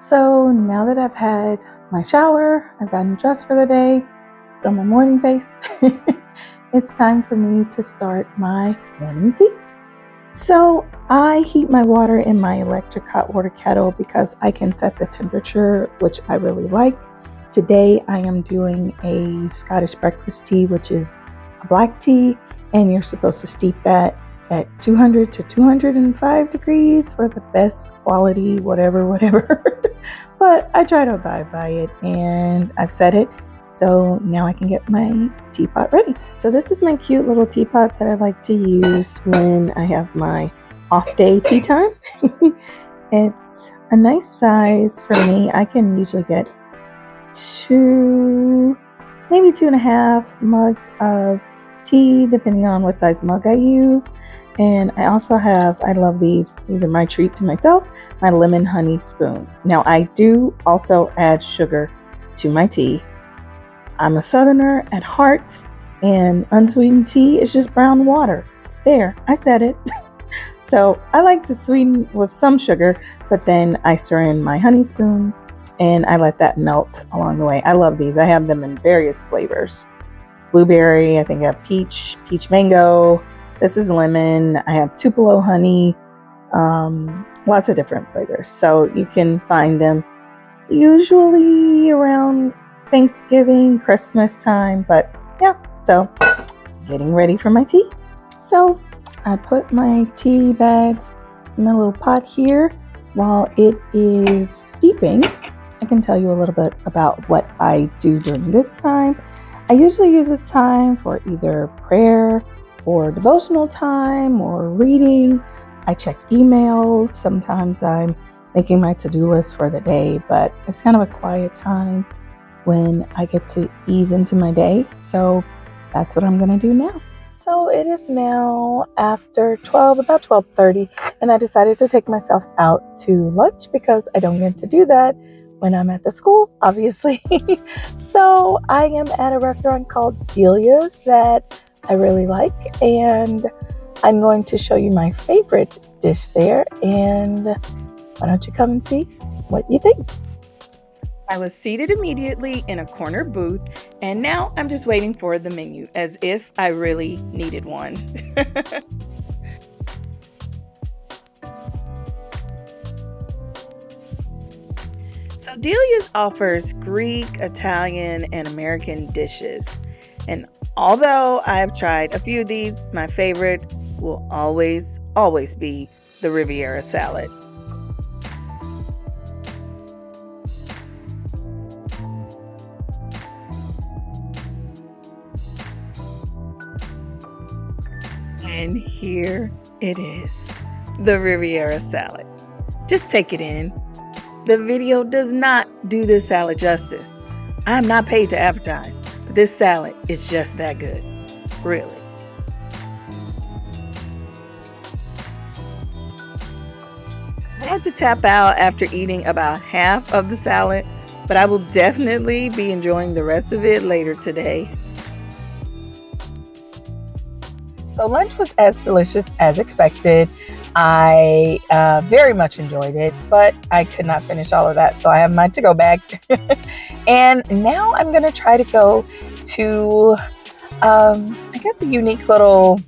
So now that I've had my shower, I've gotten dressed for the day, done my morning face, it's time for me to start my morning tea. So I heat my water in my electric hot water kettle because I can set the temperature, which I really like. Today I am doing a Scottish breakfast tea, which is a black tea, and you're supposed to steep that at 200 to 205 degrees for the best quality, whatever. But I try to abide by it, and I've set it. So now I can get my teapot ready. So this is my cute little teapot that I like to use when I have my off day tea time. It's a nice size for me. I can usually get maybe 2.5 mugs of tea, depending on what size mug I use. And I also have, I love these are my treat to myself, my lemon honey spoon. Now I do also add sugar to my tea. I'm a Southerner at heart, and unsweetened tea is just brown water. There, I said it. So I like to sweeten with some sugar, but then I stir in my honey spoon and I let that melt along the way. I love these. I have them in various flavors. Blueberry, I think I have peach mango. This is lemon. I have Tupelo honey. Lots of different flavors. So you can find them usually around Thanksgiving, Christmas time, but yeah, so getting ready for my tea. So I put my tea bags in a little pot here. While it is steeping, I can tell you a little bit about what I do during this time. I usually use this time for either prayer or devotional time or reading. I check emails. Sometimes I'm making my to-do list for the day, but it's kind of a quiet time when I get to ease into my day. So that's what I'm going to do now. So it is now after 12, about 12:30, and I decided to take myself out to lunch because I don't get to do that when I'm at the school, obviously. So I am at a restaurant called Delia's that I really like, and I'm going to show you my favorite dish there, and why don't you come and see what you think? I was seated immediately in a corner booth, and now I'm just waiting for the menu as if I really needed one. So Delia's offers Greek, Italian, and American dishes. And although I've tried a few of these, my favorite will always be the Riviera salad. And here it is, the Riviera salad. Just take it in. The video does not do this salad justice. I am not paid to advertise, but this salad is just that good. Really. I had to tap out after eating about half of the salad, but I will definitely be enjoying the rest of it later today. So lunch was as delicious as expected. I very much enjoyed it, but I could not finish all of that, so I have my to-go bag. And now I'm going to try to go to, I guess a unique little,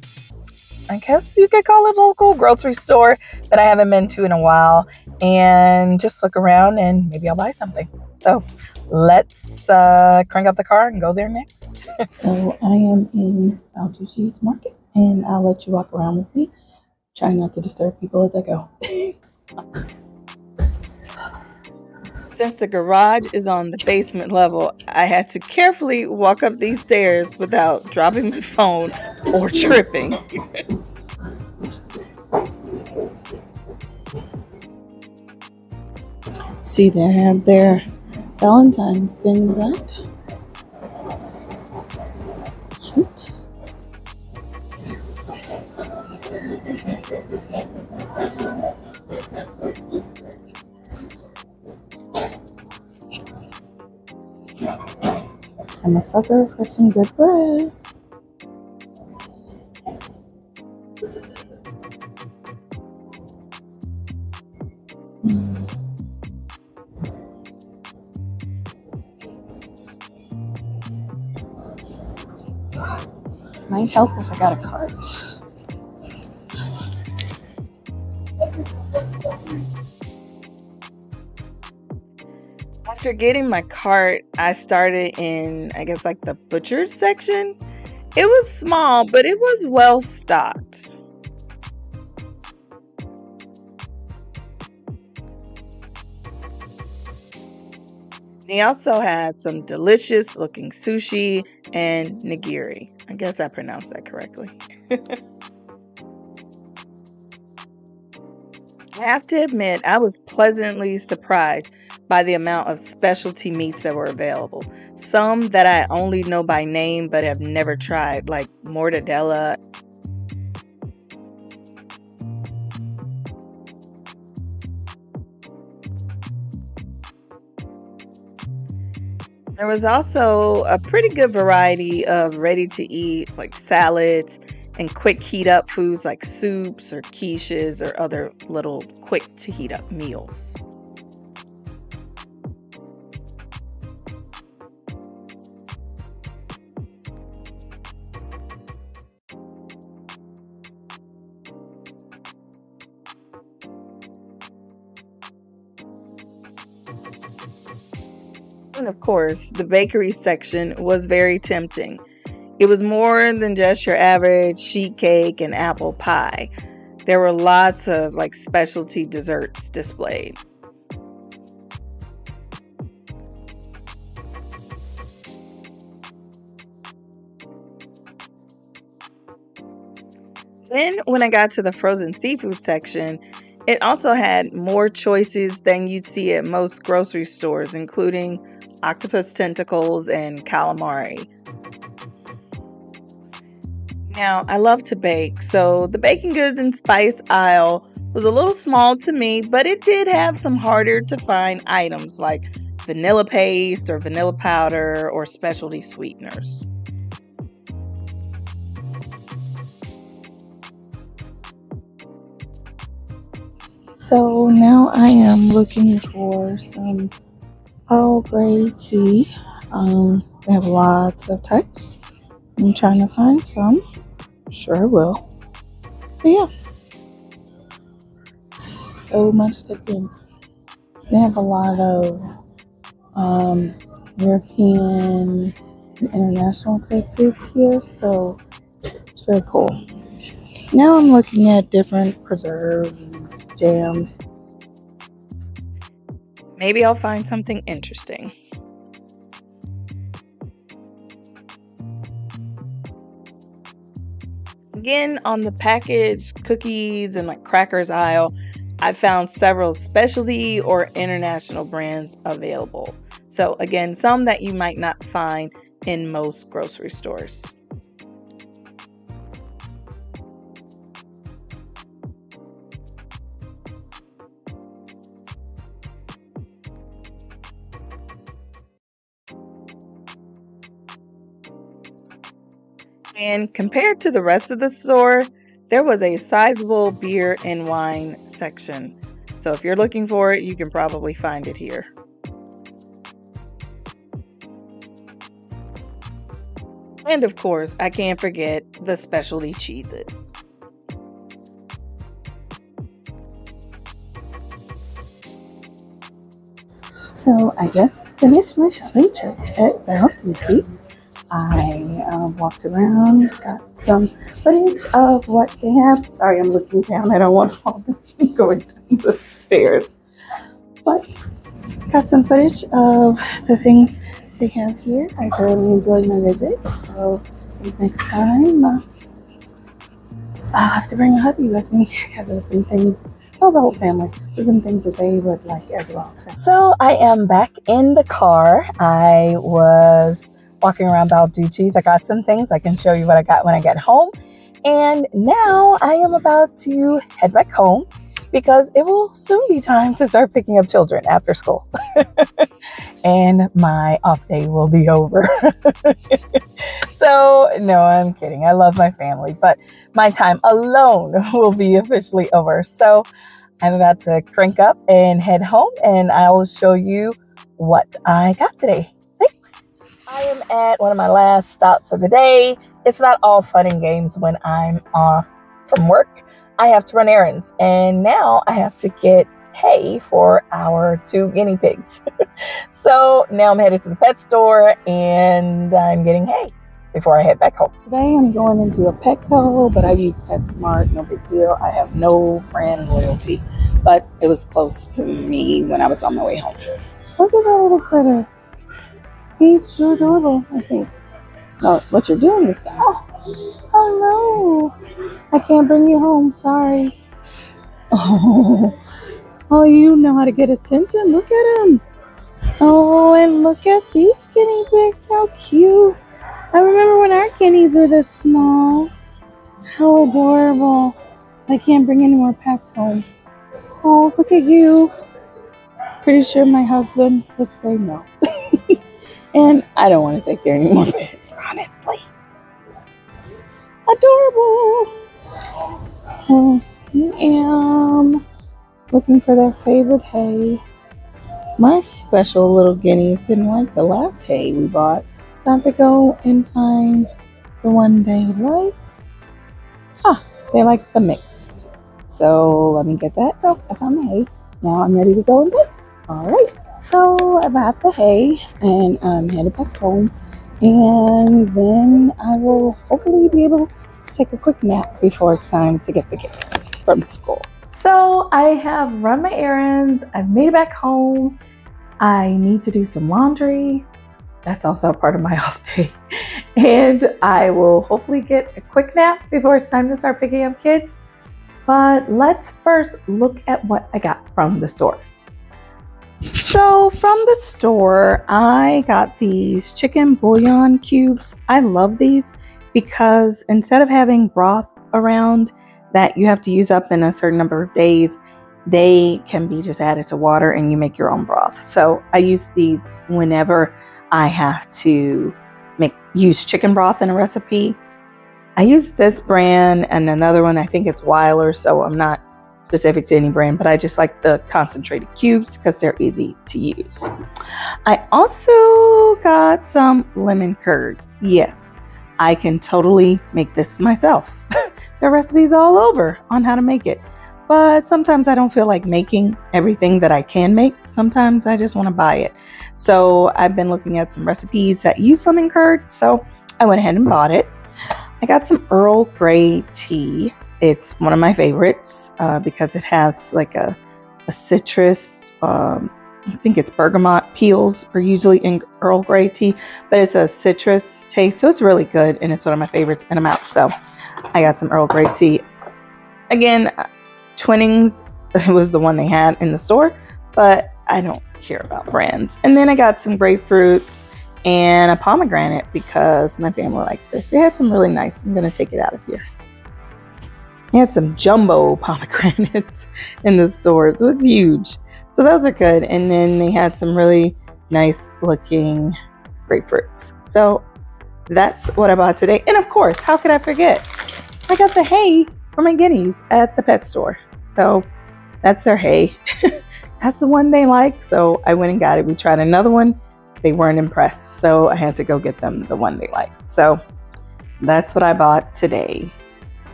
I guess you could call it local grocery store that I haven't been to in a while, and just look around and maybe I'll buy something. So let's crank up the car and go there next. So I am in Balducci's Market, and I'll let you walk around with me. Trying not to disturb people as I go. Since the garage is on the basement level, I had to carefully walk up these stairs without dropping my phone or tripping. See, they have their Valentine's things out. Cute. I'm a sucker for some good bread. Might help if I got a cart. After getting my cart, I started in, I guess, like the butcher's section. It was small, but it was well stocked. They also had some delicious looking sushi and nigiri. I guess I pronounced that correctly. I have to admit, I was pleasantly surprised by the amount of specialty meats that were available. Some that I only know by name but have never tried, like mortadella. There was also a pretty good variety of ready to eat, like salads and quick heat up foods like soups or quiches or other little quick to heat up meals. And of course, the bakery section was very tempting. It was more than just your average sheet cake and apple pie. There were lots of like specialty desserts displayed. Then, when I got to the frozen seafood section, it also had more choices than you'd see at most grocery stores, including octopus tentacles and calamari. Now, I love to bake, so the baking goods and spice aisle was a little small to me, but it did have some harder to find items like vanilla paste or vanilla powder or specialty sweeteners. So now I am looking for some Earl Grey tea. They have lots of types. I'm trying to find some. Sure I will. But yeah, so much to do. They have a lot of European and international type foods here, so it's very cool. Now I'm looking at different preserves and jams. Maybe I'll find something interesting. Again, on the packaged cookies and like crackers aisle, I found several specialty or international brands available. So again, some that you might not find in most grocery stores. And compared to the rest of the store, there was a sizable beer and wine section. So if you're looking for it, you can probably find it here. And of course, I can't forget the specialty cheeses. So I just finished my shopping trip at Bell Duties. I walked around, got some footage of what they have. Sorry, I'm looking down. I don't want to fall down going down the stairs. But got some footage of the thing they have here. I thoroughly enjoyed my visit. So next time, I'll have to bring a hubby with me because there's some things, well, the whole family, there's some things that they would like as well. So I am back in the car. I was walking around Balducci's. I got some things. I can show you what I got when I get home. And now I am about to head back home because it will soon be time to start picking up children after school. And my off day will be over. So, no, I'm kidding. I love my family, but my time alone will be officially over. So I'm about to crank up and head home, and I will show you what I got today. Thanks. I am at one of my last stops of the day. It's not all fun and games when I'm off from work. I have to run errands, and now I have to get hay for our 2 guinea pigs. So now I'm headed to the pet store and I'm getting hay before I head back home. Today I'm going into a Petco, but I use PetSmart, no big deal. I have no brand loyalty, but it was close to me when I was on my way home. Look at that little critter. He's so adorable, I think. Oh, what you're doing is that. Oh, hello. I can't bring you home, sorry. Oh, you know how to get attention. Look at him. Oh, and look at these guinea pigs. How cute. I remember when our guineas were this small. How adorable. I can't bring any more pets home. Oh, look at you. Pretty sure my husband would say no. And I don't want to take care of any more pets, honestly. Adorable. So I am looking for their favorite hay. My special little guineas didn't like the last hay we bought. Got to go and find the one they like. They like the mix. So let me get that. So I found the hay. Now I'm ready to go and play. All right. So I bought the hay and I'm headed back home. And then I will hopefully be able to take a quick nap before it's time to get the kids from school. So I have run my errands. I've made it back home. I need to do some laundry. That's also a part of my off day. And I will hopefully get a quick nap before it's time to start picking up kids. But let's first look at what I got from the store. So from the store, I got these chicken bouillon cubes. I love these because instead of having broth around that you have to use up in a certain number of days, they can be just added to water and you make your own broth. So I use these whenever I have to use chicken broth in a recipe. I use this brand and another one, I think it's Weiler, so I'm not specific to any brand, but I just like the concentrated cubes because they're easy to use. I also got some lemon curd. Yes, I can totally make this myself. There are recipes all over on how to make it. But sometimes I don't feel like making everything that I can make. Sometimes I just want to buy it. So I've been looking at some recipes that use lemon curd. So I went ahead and bought it. I got some Earl Grey tea. It's one of my favorites because it has like a citrus, I think it's bergamot peels are usually in Earl Grey tea, but it's a citrus taste. So it's really good and it's one of my favorites and I'm out. So I got some Earl Grey tea. Again, Twinings was the one they had in the store, but I don't care about brands. And then I got some grapefruits and a pomegranate because my family likes it. They had some really nice, I'm going to take it out of here. They had some jumbo pomegranates in the store, so it's huge. So those are good. And then they had some really nice looking grapefruits. So that's what I bought today. And of course, how could I forget? I got the hay for my guineas at the pet store. So that's their hay. That's the one they like. So I went and got it. We tried another one. They weren't impressed. So I had to go get them the one they liked. So that's what I bought today.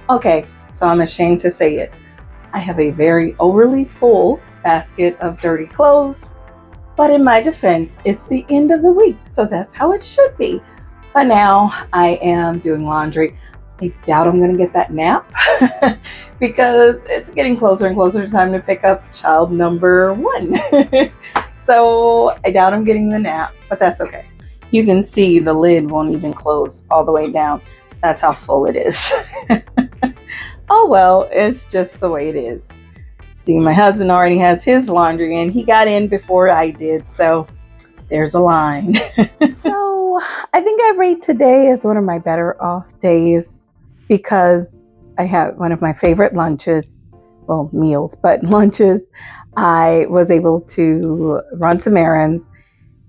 Okay, so I'm ashamed to say it. I have a very overly full basket of dirty clothes. But in my defense, it's the end of the week. So that's how it should be. But now I am doing laundry. I doubt I'm going to get that nap because it's getting closer and closer to time to pick up child number 1. So I doubt I'm getting the nap, but that's okay. You can see the lid won't even close all the way down. That's how full it is. Oh well, it's just the way it is. See, my husband already has his laundry in. He got in before I did, so there's a line. So I think I rate today as one of my better off days because I have one of my favorite lunches, well, meals, but lunches. I was able to run some errands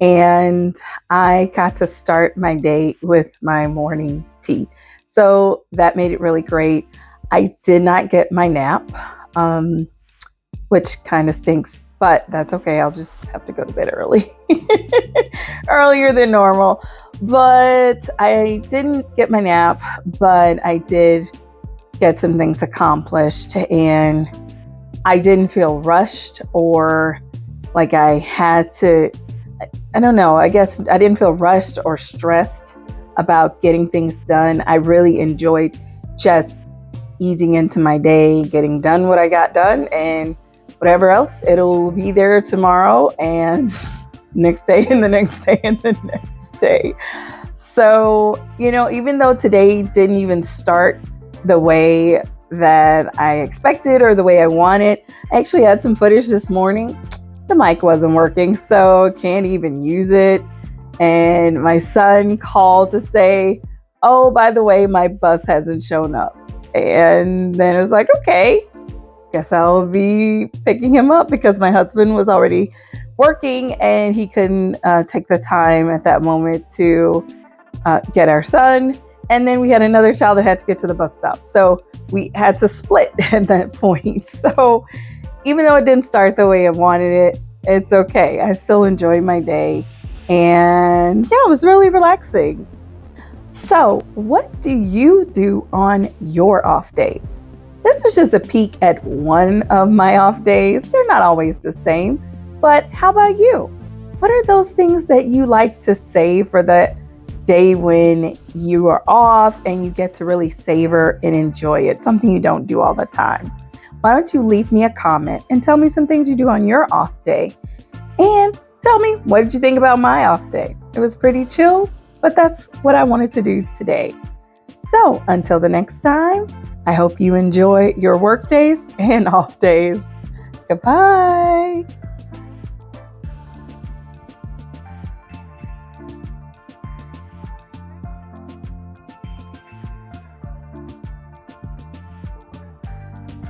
and I got to start my day with my morning tea. So that made it really great. I did not get my nap, which kind of stinks, but that's okay. I'll just have to go to bed early, earlier than normal. But I didn't get my nap, but I did get some things accomplished, and I didn't feel rushed or like I had to, I don't know, I guess I didn't feel rushed or stressed about getting things done. I really enjoyed just easing into my day, getting done what I got done, and whatever else, it'll be there tomorrow and next day and the next day and the next day. So, even though today didn't even start the way that I expected or the way I wanted, I actually had some footage this morning. The mic wasn't working, so can't even use it. And my son called to say, oh, by the way, my bus hasn't shown up. And then it was like, okay, guess I'll be picking him up because my husband was already working and he couldn't take the time at that moment to get our son. And then we had another child that had to get to the bus stop. So we had to split at that point. So even though it didn't start the way I wanted it, it's okay. I still enjoyed my day. And yeah, it was really relaxing. So what do you do on your off days? This was just a peek at one of my off days. They're not always the same, but how about you? What are those things that you like to save for the day when you are off and you get to really savor and enjoy it? Something you don't do all the time. Why don't you leave me a comment and tell me some things you do on your off day? And tell me, what did you think about my off day? It was pretty chill, but that's what I wanted to do today. So until the next time, I hope you enjoy your work days and off days. Goodbye.